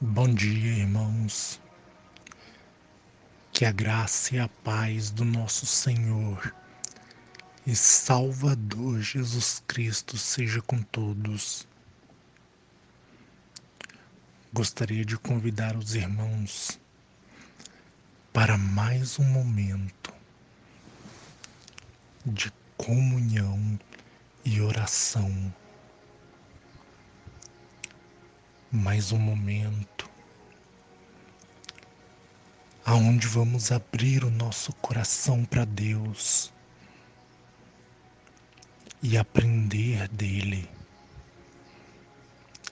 Bom dia, irmãos. Que a graça e a paz do nosso Senhor e Salvador Jesus Cristo seja com todos. Gostaria de convidar os irmãos para mais um momento de comunhão e oração. Mais um momento aonde vamos abrir o nosso coração para Deus e aprender dele,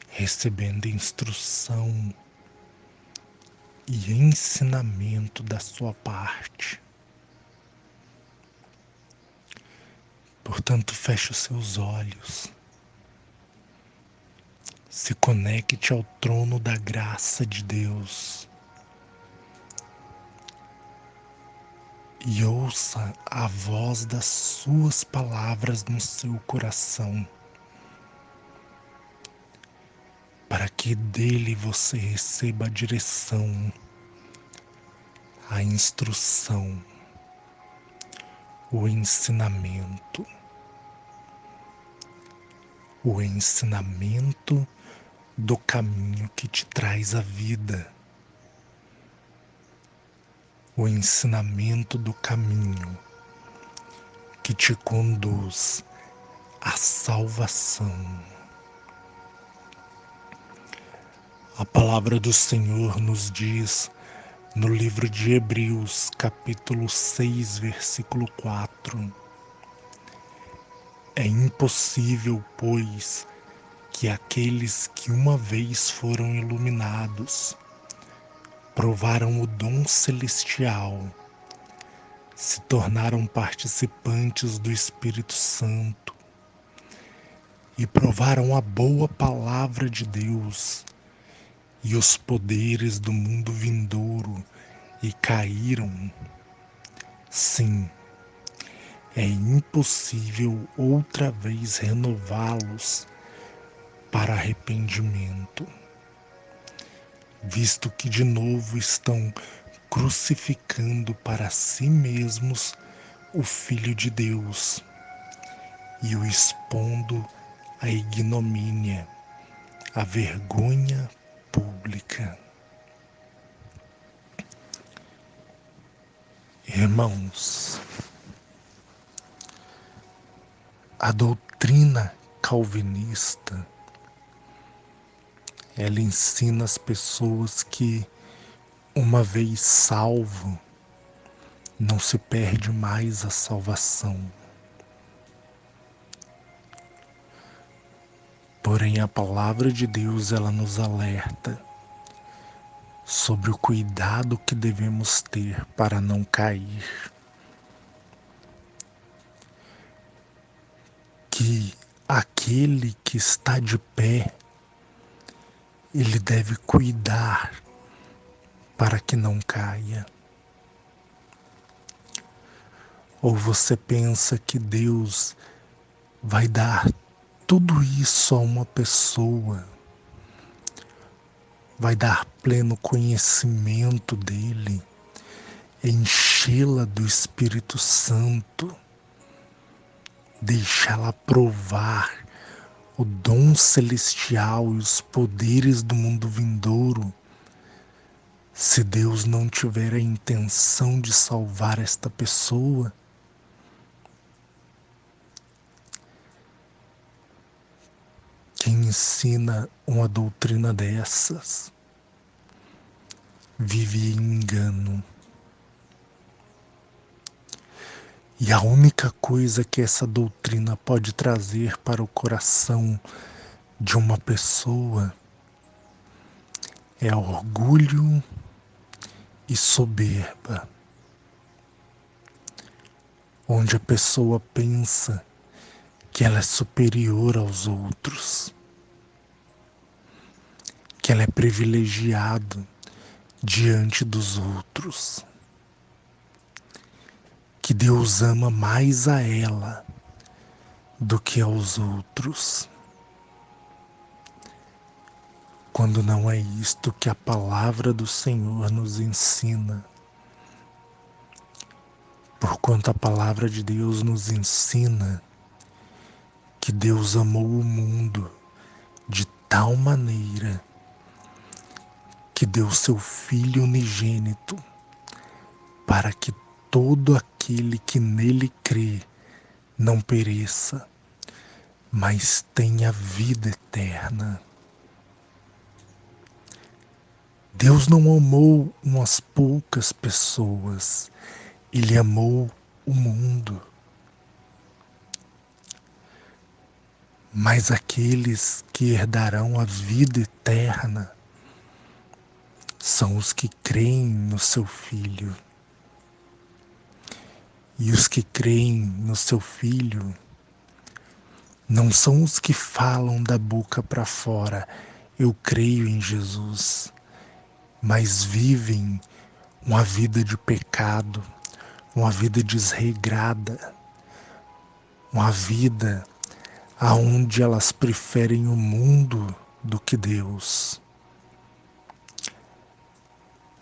recebendo instrução e ensinamento da sua parte. Portanto, feche os seus olhos, se conecte ao trono da graça de Deus e ouça a voz das suas palavras no seu coração, para que dele você receba a direção, a instrução, o ensinamento do caminho que te traz a vida, o ensinamento do caminho que te conduz à salvação. A palavra do Senhor nos diz no livro de Hebreus, capítulo 6, versículo 4: É impossível, pois, que aqueles que uma vez foram iluminados, provaram o dom celestial, se tornaram participantes do Espírito Santo e provaram a boa palavra de Deus e os poderes do mundo vindouro e caíram. Sim, é impossível outra vez renová-los para arrependimento, visto que de novo estão crucificando para si mesmos o Filho de Deus e o expondo à ignomínia, à vergonha pública. Irmãos, a doutrina calvinista, ela ensina as pessoas que, uma vez salvo, não se perde mais a salvação. Porém, a palavra de Deus, ela nos alerta sobre o cuidado que devemos ter para não cair. Que aquele que está de pé, ele deve cuidar para que não caia. Ou você pensa que Deus vai dar tudo isso a uma pessoa, vai dar pleno conhecimento dele, enchê-la do Espírito Santo, deixá-la provar o dom celestial e os poderes do mundo vindouro, se Deus não tiver a intenção de salvar esta pessoa? Quem ensina uma doutrina dessas vive em engano. E a única coisa que essa doutrina pode trazer para o coração de uma pessoa é orgulho e soberba, onde a pessoa pensa que ela é superior aos outros, que ela é privilegiado diante dos outros, que Deus ama mais a ela do que aos outros. quando não é isto que a palavra do Senhor nos ensina. Porquanto a palavra de Deus nos ensina que Deus amou o mundo de tal maneira que deu seu Filho unigênito, para que todo aquele que nele crê não pereça, mas tenha vida eterna. Deus não amou umas poucas pessoas, Ele amou o mundo. Mas aqueles que herdarão a vida eterna são os que creem no seu Filho. E os que creem no seu Filho não são os que falam da boca para fora, eu creio em Jesus, mas vivem uma vida de pecado, uma vida desregrada, uma vida aonde elas preferem o mundo do que Deus.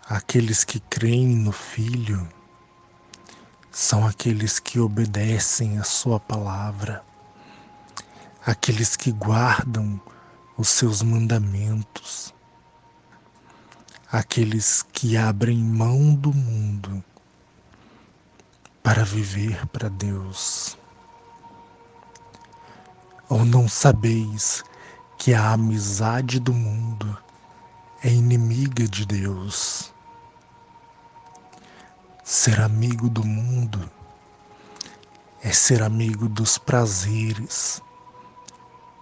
Aqueles que creem no Filho são aqueles que obedecem a sua palavra, aqueles que guardam os seus mandamentos, aqueles que abrem mão do mundo para viver para Deus. Ou não sabeis que a amizade do mundo é inimiga de Deus? Ser amigo do mundo é ser amigo dos prazeres,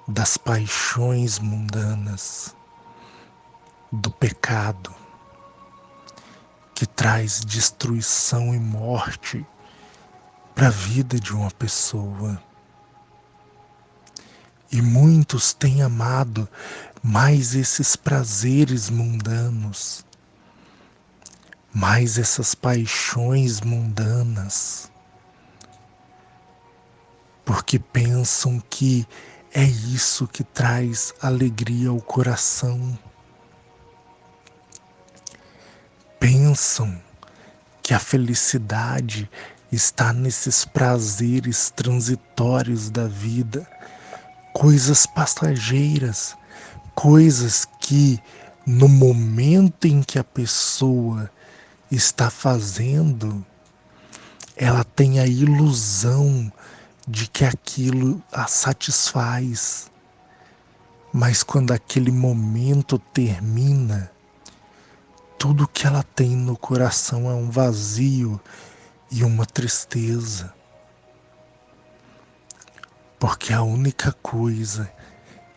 das paixões mundanas, do pecado, que traz destruição e morte para a vida de uma pessoa. E muitos têm amado mais esses prazeres mundanos, mais essas paixões mundanas, porque pensam que é isso que traz alegria ao coração. Pensam que a felicidade está nesses prazeres transitórios da vida, coisas passageiras, coisas que no momento em que a pessoa está fazendo, ela tem a ilusão de que aquilo a satisfaz. Mas quando aquele momento termina, tudo que ela tem no coração é um vazio e uma tristeza. Porque a única coisa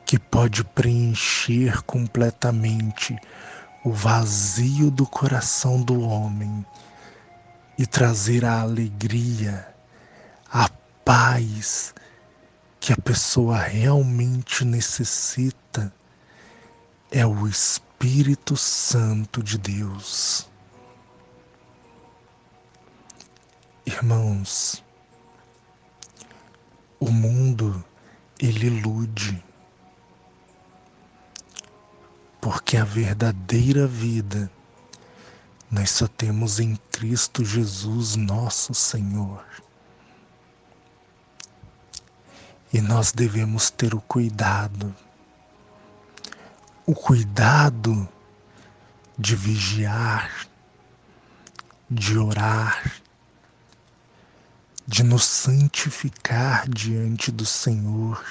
que pode preencher completamente o vazio do coração do homem e trazer a alegria, a paz que a pessoa realmente necessita é o Espírito Santo de Deus. Irmãos, o mundo, ele ilude, porque a verdadeira vida nós só temos em Cristo Jesus, nosso Senhor. E nós devemos ter o cuidado de vigiar, de orar, de nos santificar diante do Senhor,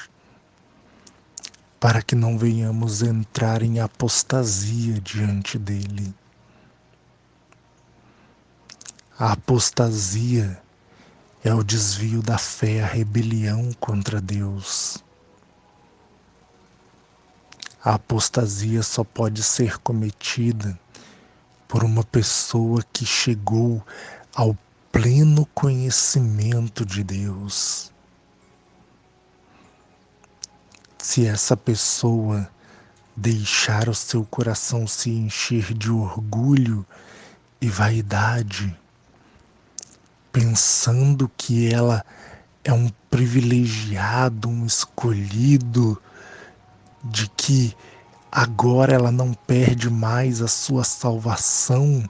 para que não venhamos entrar em apostasia diante dele. A apostasia é o desvio da fé, a rebelião contra Deus. A apostasia só pode ser cometida por uma pessoa que chegou ao pleno conhecimento de Deus. Se essa pessoa deixar o seu coração se encher de orgulho e vaidade, pensando que ela é um privilegiado, um escolhido, de que agora ela não perde mais a sua salvação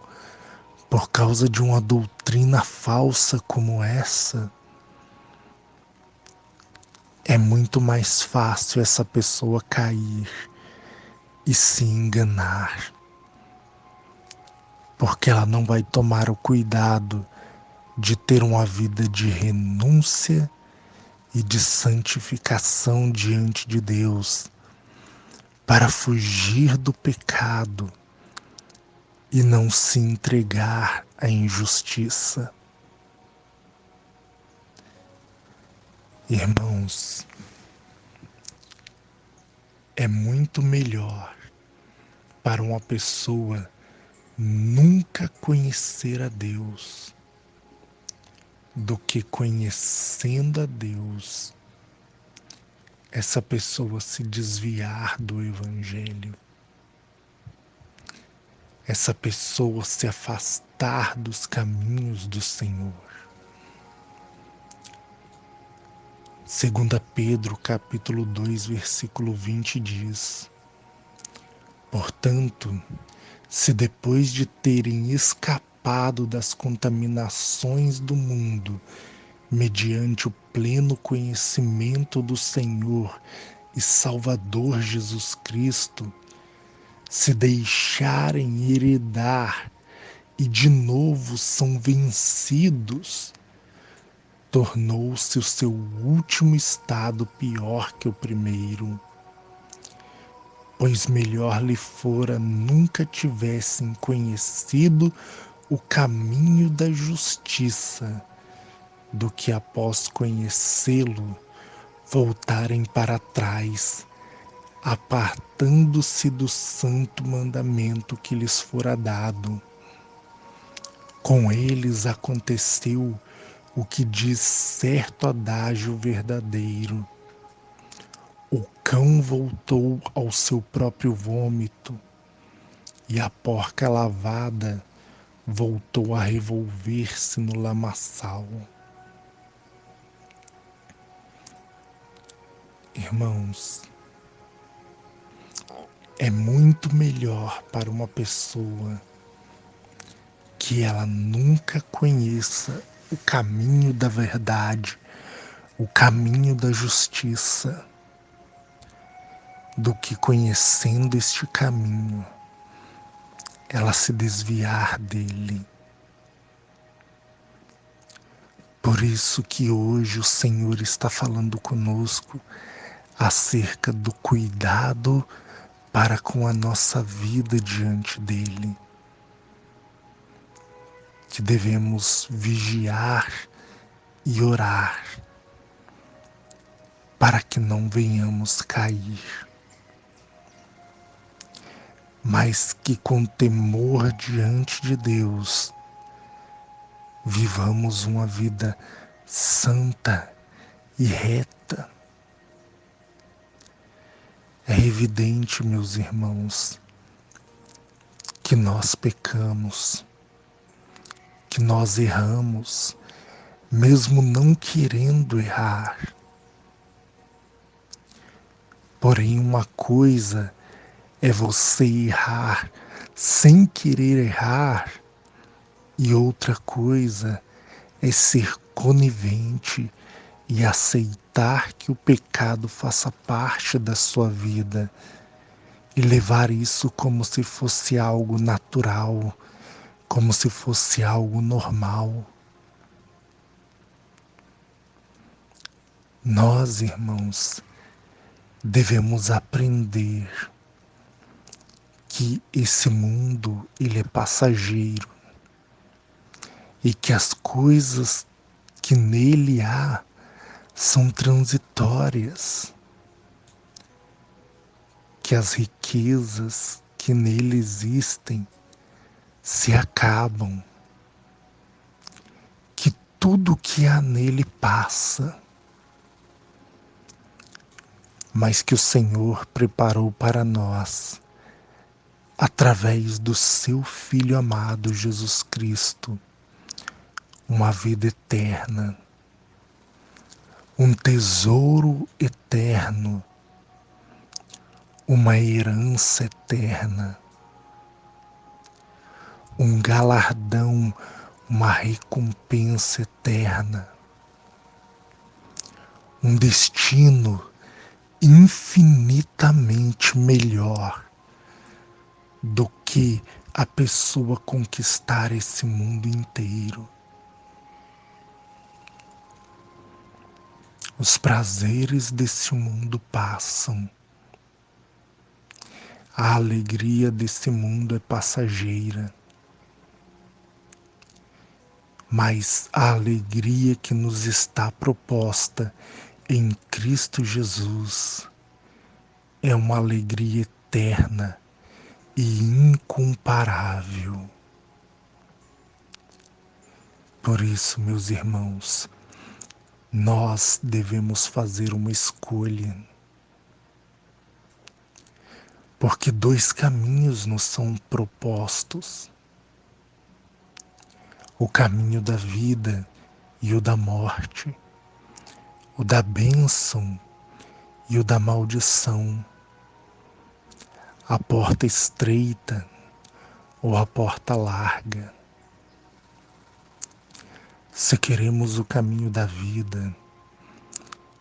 por causa de uma doutrina falsa como essa. É muito mais fácil essa pessoa cair e se enganar, porque ela não vai tomar o cuidado de ter uma vida de renúncia e de santificação diante de Deus, para fugir do pecado e não se entregar à injustiça. Irmãos, é muito melhor para uma pessoa nunca conhecer a Deus do que, conhecendo a Deus, essa pessoa se desviar do Evangelho, essa pessoa se afastar dos caminhos do Senhor. 2 Pedro capítulo 2, versículo 20 diz: portanto, se depois de terem escapado das contaminações do mundo, mediante o pleno conhecimento do Senhor e Salvador Jesus Cristo, se deixarem heredar e de novo são vencidos, tornou-se o seu último estado pior que o primeiro, pois melhor lhe fora nunca tivessem conhecido o caminho da justiça, do que após conhecê-lo voltarem para trás, apartando-se do santo mandamento que lhes fora dado. Com eles aconteceu o que diz certo adágio verdadeiro: o cão voltou ao seu próprio vômito, e a porca lavada voltou a revolver-se no lamaçal. Irmãos, é muito melhor para uma pessoa que ela nunca conheça o caminho da verdade, o caminho da justiça, do que, conhecendo este caminho, ela se desviar dele. Por isso que hoje o Senhor está falando conosco acerca do cuidado para com a nossa vida diante dele, que devemos vigiar e orar para que não venhamos cair, mas que com temor diante de Deus vivamos uma vida santa e reta. É evidente, meus irmãos, que nós pecamos, que nós erramos, mesmo não querendo errar. Porém, uma coisa é você errar sem querer errar, e outra coisa é ser conivente e aceitar que o pecado faça parte da sua vida e levar isso como se fosse algo natural, como se fosse algo normal. Nós, irmãos, devemos aprender que esse mundo ele é passageiro e que as coisas que nele há são transitórias, que as riquezas que nele existem se acabam, que tudo que há nele passa, mas que o Senhor preparou para nós, através do seu Filho amado Jesus Cristo, uma vida eterna, um tesouro eterno, uma herança eterna, um galardão, uma recompensa eterna, um destino infinitamente melhor do que a pessoa conquistar esse mundo inteiro. Os prazeres desse mundo passam. A alegria desse mundo é passageira. Mas a alegria que nos está proposta em Cristo Jesus é uma alegria eterna e incomparável. Por isso, meus irmãos, nós devemos fazer uma escolha, porque dois caminhos nos são propostos: o caminho da vida e o da morte, o da bênção e o da maldição, a porta estreita ou a porta larga. Se queremos o caminho da vida,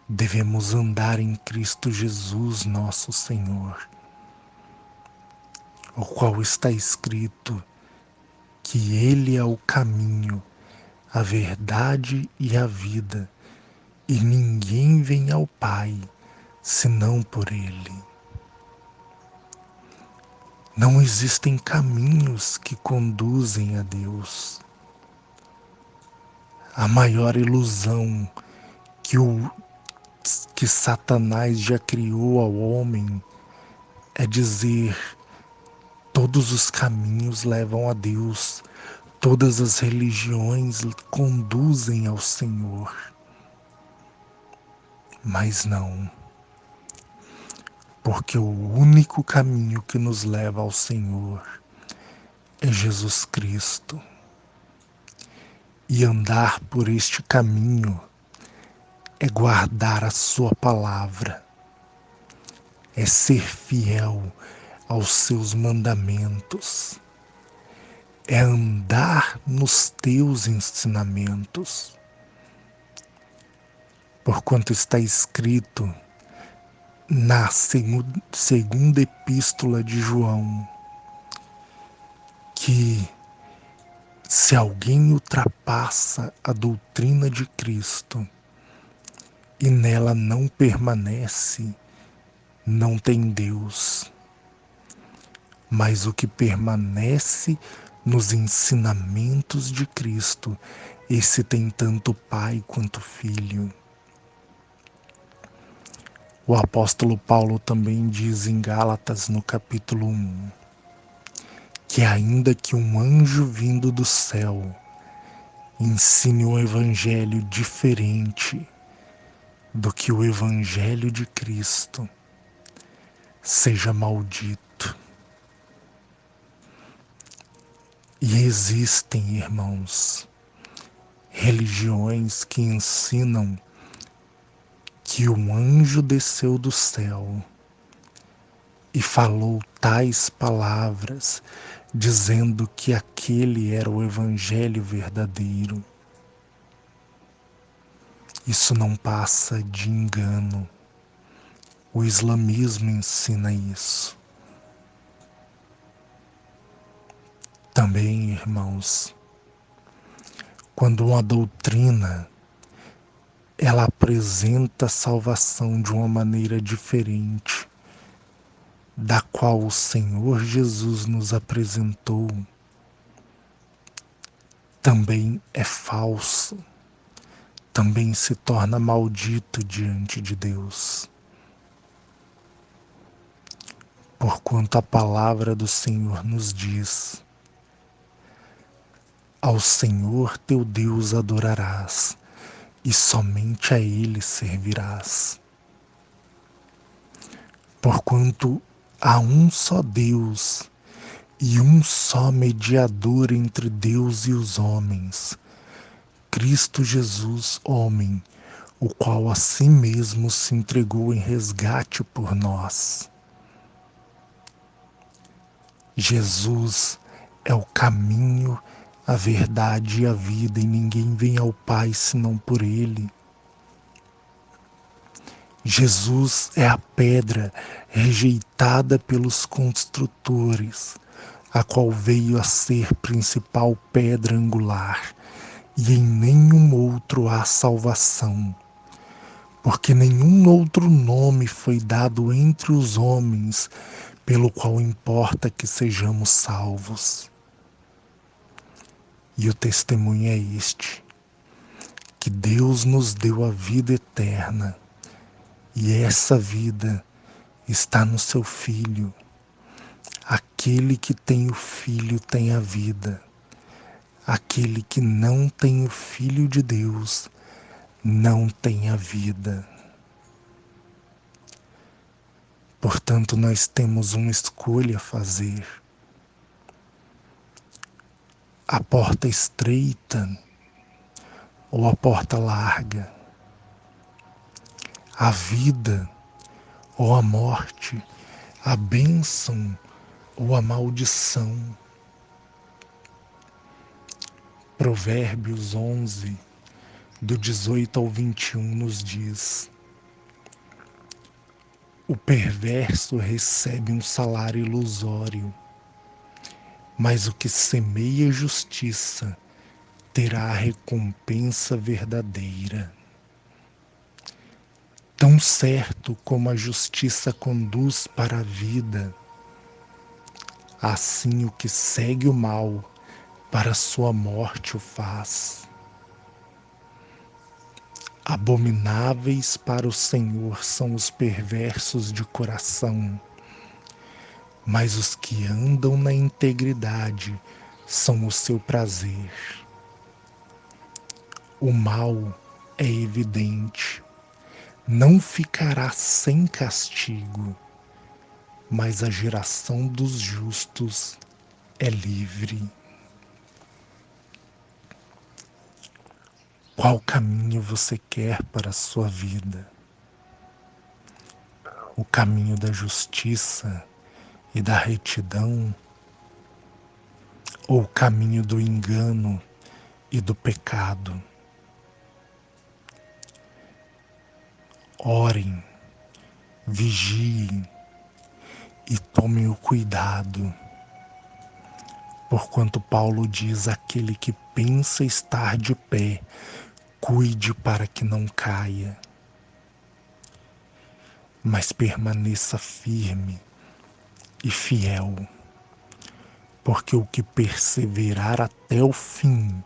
devemos andar em Cristo Jesus, nosso Senhor, o qual está escrito que Ele é o caminho, a verdade e a vida, e ninguém vem ao Pai senão por Ele. Não existem caminhos que conduzem a Deus. A maior ilusão que Satanás já criou ao homem é dizer: todos os caminhos levam a Deus, todas as religiões conduzem ao Senhor. Mas não, porque o único caminho que nos leva ao Senhor é Jesus Cristo. E andar por este caminho é guardar a sua palavra, é ser fiel aos seus mandamentos, é andar nos teus ensinamentos. Porquanto está escrito na segunda epístola de João que se alguém ultrapassa a doutrina de Cristo e nela não permanece, não tem Deus. Mas o que permanece nos ensinamentos de Cristo, esse tem tanto Pai quanto Filho. O apóstolo Paulo também diz em Gálatas, no capítulo 1, que ainda que um anjo vindo do céu ensine um evangelho diferente do que o evangelho de Cristo, seja maldito. E existem, irmãos, religiões que ensinam que um anjo desceu do céu e falou tais palavras, dizendo que aquele era o evangelho verdadeiro. Isso não passa de engano. O islamismo ensina isso. Também, irmãos, quando uma doutrina ela apresenta a salvação de uma maneira diferente da qual o Senhor Jesus nos apresentou, também é falso, também se torna maldito diante de Deus. Porquanto a palavra do Senhor nos diz: ao Senhor teu Deus adorarás, e somente a Ele servirás. Porquanto há um só Deus e um só mediador entre Deus e os homens, Cristo Jesus, homem, o qual a si mesmo se entregou em resgate por nós. Jesus é o caminho, a verdade e a vida, e ninguém vem ao Pai senão por Ele. Jesus é a pedra rejeitada pelos construtores, a qual veio a ser principal pedra angular, e em nenhum outro há salvação, porque nenhum outro nome foi dado entre os homens pelo qual importa que sejamos salvos. E o testemunho é este, que Deus nos deu a vida eterna, e essa vida está no seu Filho. Aquele que tem o Filho tem a vida. Aquele que não tem o Filho de Deus não tem a vida. Portanto, nós temos uma escolha a fazer. A porta estreita ou a porta larga. A vida ou a morte. A bênção ou a maldição. Provérbios 11, do 18 ao 21 nos diz: o perverso recebe um salário ilusório, mas o que semeia justiça terá a recompensa verdadeira. Tão certo como a justiça conduz para a vida, assim o que segue o mal para sua morte o faz. Abomináveis para o Senhor são os perversos de coração, mas os que andam na integridade são o seu prazer. O mal é evidente, não ficará sem castigo, mas a geração dos justos é livre. Qual caminho você quer para a sua vida? O caminho da justiça e da retidão, ou o caminho do engano e do pecado? Orem, vigiem e tomem o cuidado, porquanto Paulo diz: aquele que pensa estar de pé, cuide para que não caia, mas permaneça firme e fiel, porque o que perseverar até o fim,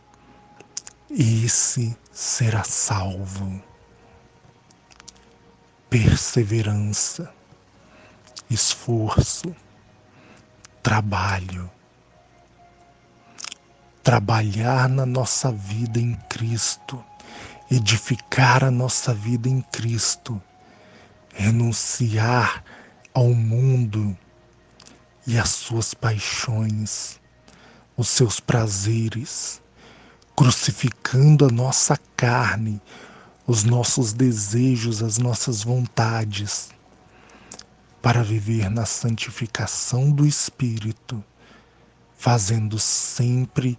esse será salvo. Perseverança, esforço, trabalho. Trabalhar na nossa vida em Cristo, edificar a nossa vida em Cristo, renunciar ao mundo e às suas paixões, os seus prazeres, crucificando a nossa carne, os nossos desejos, as nossas vontades, para viver na santificação do Espírito, fazendo sempre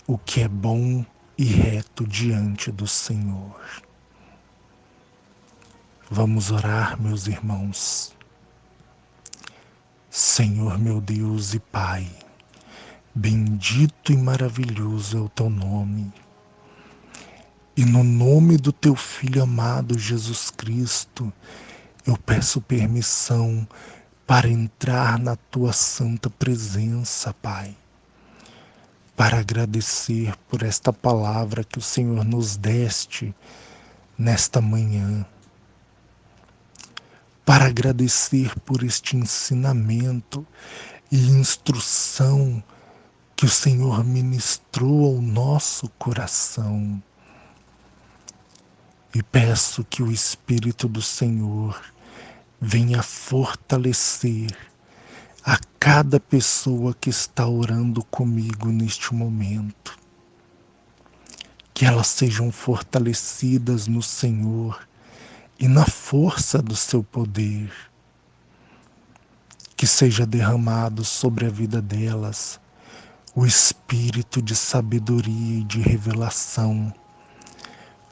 o que é bom e reto diante do Senhor. Vamos orar, meus irmãos. Senhor meu Deus e Pai, bendito e maravilhoso é o teu nome. E no nome do teu Filho amado Jesus Cristo, eu peço permissão para entrar na tua santa presença, Pai, para agradecer por esta palavra que o Senhor nos deste nesta manhã, para agradecer por este ensinamento e instrução que o Senhor ministrou ao nosso coração. E peço que o Espírito do Senhor venha fortalecer a cada pessoa que está orando comigo neste momento. Que elas sejam fortalecidas no Senhor e na força do seu poder. que seja derramado sobre a vida delas o espírito de sabedoria e de revelação,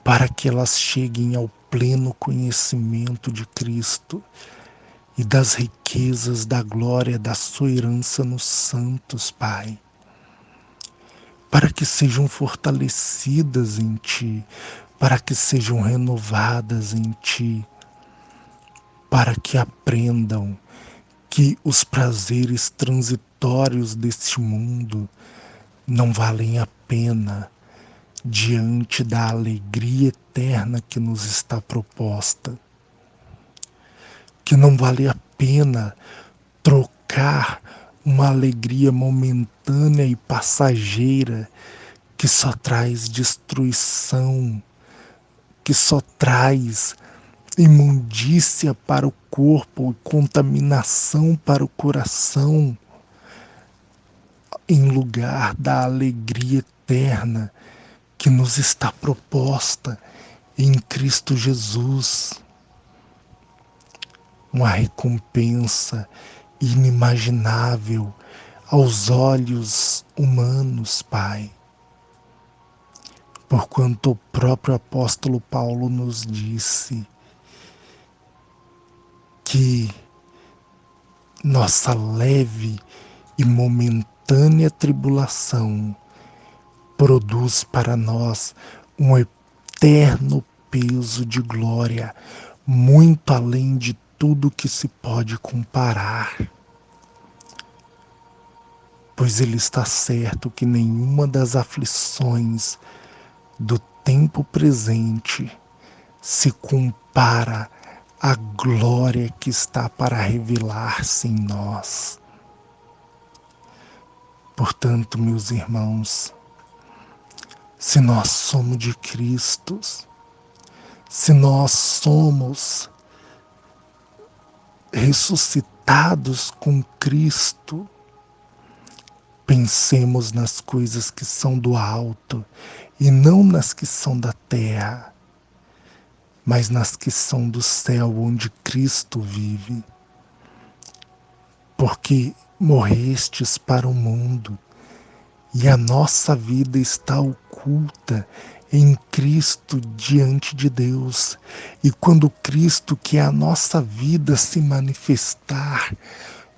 para que elas cheguem ao pleno conhecimento de Cristo e das riquezas da glória da sua herança nos santos, Pai, para que sejam fortalecidas em Ti, para que sejam renovadas em Ti, para que aprendam que os prazeres transitórios deste mundo não valem a pena diante da alegria eterna que nos está proposta, que não vale a pena trocar uma alegria momentânea e passageira que só traz destruição, que só traz imundícia para o corpo, contaminação para o coração, em lugar da alegria eterna que nos está proposta em Cristo Jesus. Uma recompensa inimaginável aos olhos humanos, Pai. Porquanto o próprio apóstolo Paulo nos disse que nossa leve e momentânea tribulação produz para nós um eterno peso de glória, muito além de tudo que se pode comparar. Pois ele está certo que nenhuma das aflições do tempo presente se compara à glória que está para revelar-se em nós. Portanto, meus irmãos, se nós somos de Cristo, se nós somos ressuscitados com Cristo, pensemos nas coisas que são do alto e não nas que são da terra, mas nas que são do céu, onde Cristo vive. Porque morrestes para o mundo, e a nossa vida está oculta em Cristo diante de Deus. E quando Cristo, que é a nossa vida, se manifestar,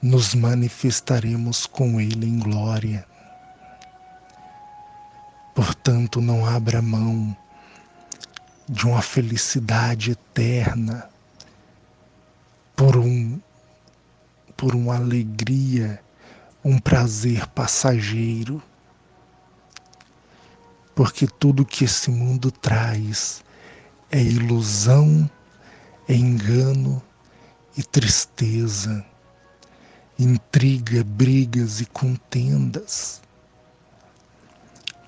nos manifestaremos com Ele em glória. Portanto, não abra mão de uma felicidade eterna por uma alegria, um prazer passageiro, porque tudo que esse mundo traz é ilusão, é engano e tristeza, intriga, brigas e contendas.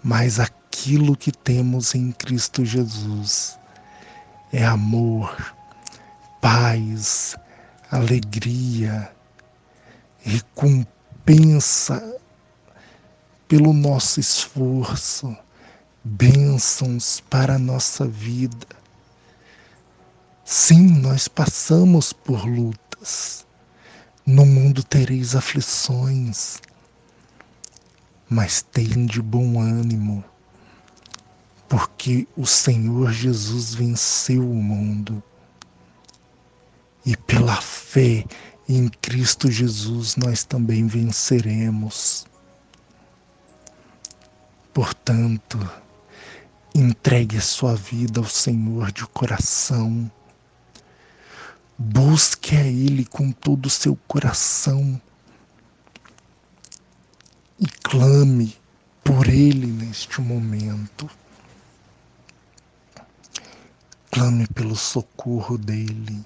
Mas aquilo que temos em Cristo Jesus é amor, paz, alegria, recompensa pelo nosso esforço, bênçãos para a nossa vida. Sim, nós passamos por lutas. No mundo tereis aflições, mas tende bom ânimo, porque o Senhor Jesus venceu o mundo. E pela fé em Cristo Jesus nós também venceremos. Portanto, entregue a sua vida ao Senhor de coração. Busque a Ele com todo o seu coração e clame por Ele neste momento. Clame pelo socorro dEle.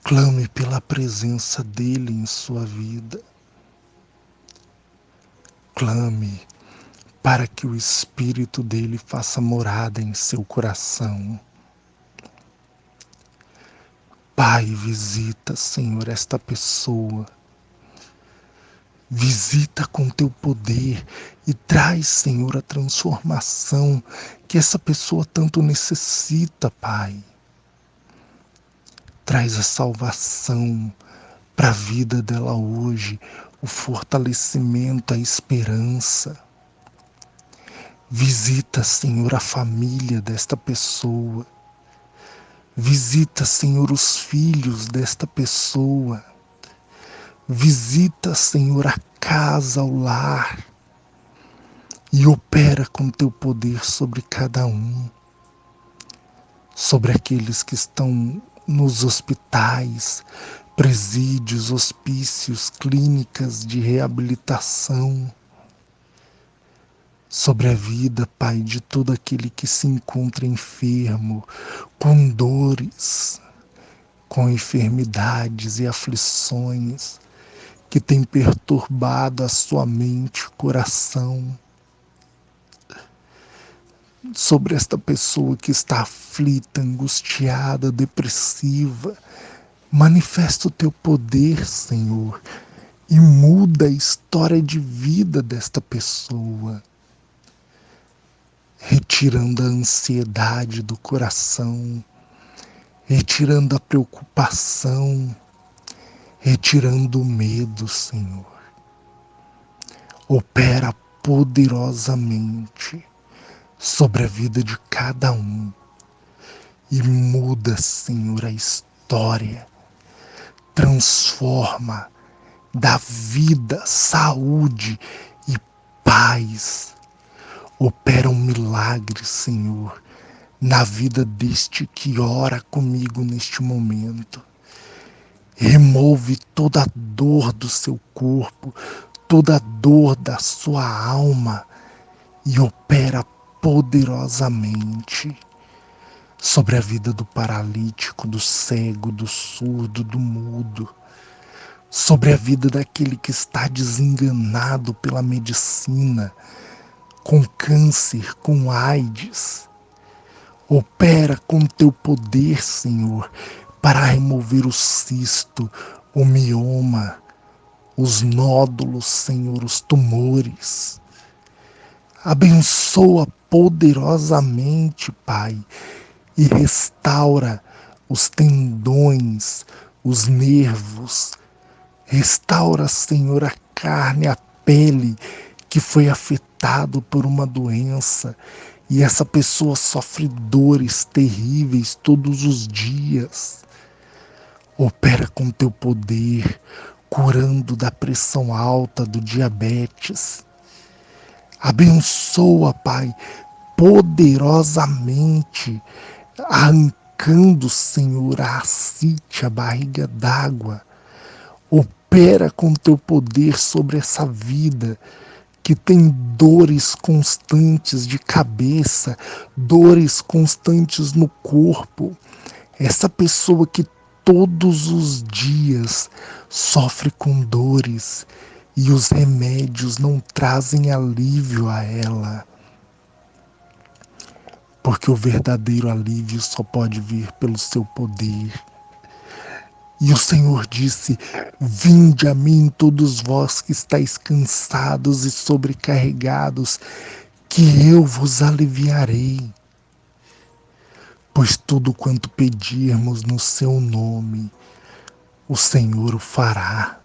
Clame pela presença dEle em sua vida. Clame para que o Espírito dEle faça morada em seu coração. Pai, visita, Senhor, esta pessoa. Visita com teu poder e traz, Senhor, a transformação que essa pessoa tanto necessita, Pai. Traz a salvação para a vida dela hoje, o fortalecimento, a esperança. Visita, Senhor, a família desta pessoa. Visita, Senhor, os filhos desta pessoa. Visita, Senhor, a casa, o lar. E opera com teu poder sobre cada um. Sobre aqueles que estão nos hospitais, presídios, hospícios, clínicas de reabilitação. Sobre a vida, Pai, de todo aquele que se encontra enfermo, com dores, com enfermidades e aflições que tem perturbado a sua mente, coração. Sobre esta pessoa que está aflita, angustiada, depressiva, manifesta o teu poder, Senhor, e muda a história de vida desta pessoa, retirando a ansiedade do coração, retirando a preocupação, retirando o medo, Senhor. Opera poderosamente sobre a vida de cada um e muda, Senhor, a história. Transforma, dá vida, saúde e paz. Opera um milagre, Senhor, na vida deste que ora comigo neste momento. Remove toda a dor do seu corpo, toda a dor da sua alma e opera poderosamente sobre a vida do paralítico, do cego, do surdo, do mudo, sobre a vida daquele que está desenganado pela medicina, com câncer, com AIDS. Opera com teu poder, Senhor, para remover o cisto, o mioma, os nódulos, Senhor, os tumores. Abençoa poderosamente, Pai, e restaura os tendões, os nervos. Restaura, Senhor, a carne, a pele que foi afetado por uma doença e essa pessoa sofre dores terríveis todos os dias. Opera com teu poder, curando da pressão alta, do diabetes. Abençoa, Pai, poderosamente, arrancando, Senhor, a ascite, a barriga d'água. Opera com teu poder sobre essa vida que tem dores constantes de cabeça, dores constantes no corpo. Essa pessoa que todos os dias sofre com dores e os remédios não trazem alívio a ela. Porque o verdadeiro alívio só pode vir pelo seu poder. E o Senhor disse: vinde a mim todos vós que estáis cansados e sobrecarregados, que eu vos aliviarei. Pois tudo quanto pedirmos no seu nome, o Senhor o fará.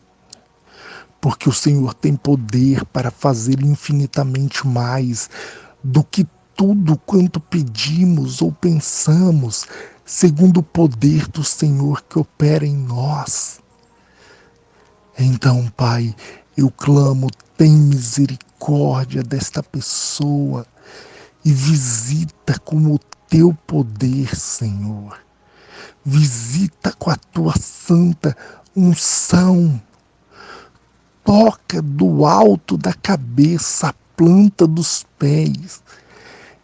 Porque o Senhor tem poder para fazer infinitamente mais do que tudo quanto pedimos ou pensamos, segundo o poder do Senhor que opera em nós. Então, Pai, eu clamo, tem misericórdia desta pessoa e visita com o teu poder, Senhor. Visita com a tua santa unção. Toca do alto da cabeça à planta dos pés,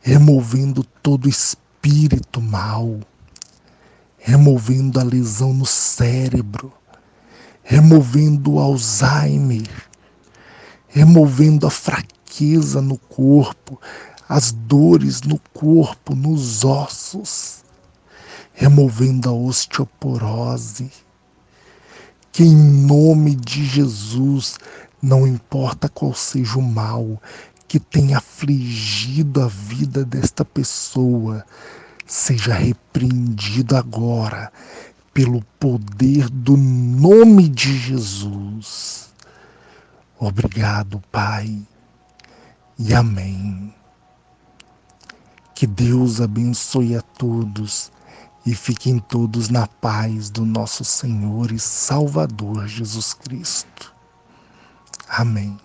removendo todo espírito mau, removendo a lesão no cérebro, removendo o Alzheimer, removendo a fraqueza no corpo, as dores no corpo, nos ossos, removendo a osteoporose. Que em nome de Jesus, não importa qual seja o mal que tenha afligido a vida desta pessoa, seja repreendido agora pelo poder do nome de Jesus. Obrigado, Pai, e amém. Que Deus abençoe a todos e fiquem todos na paz do nosso Senhor e Salvador Jesus Cristo. Amém.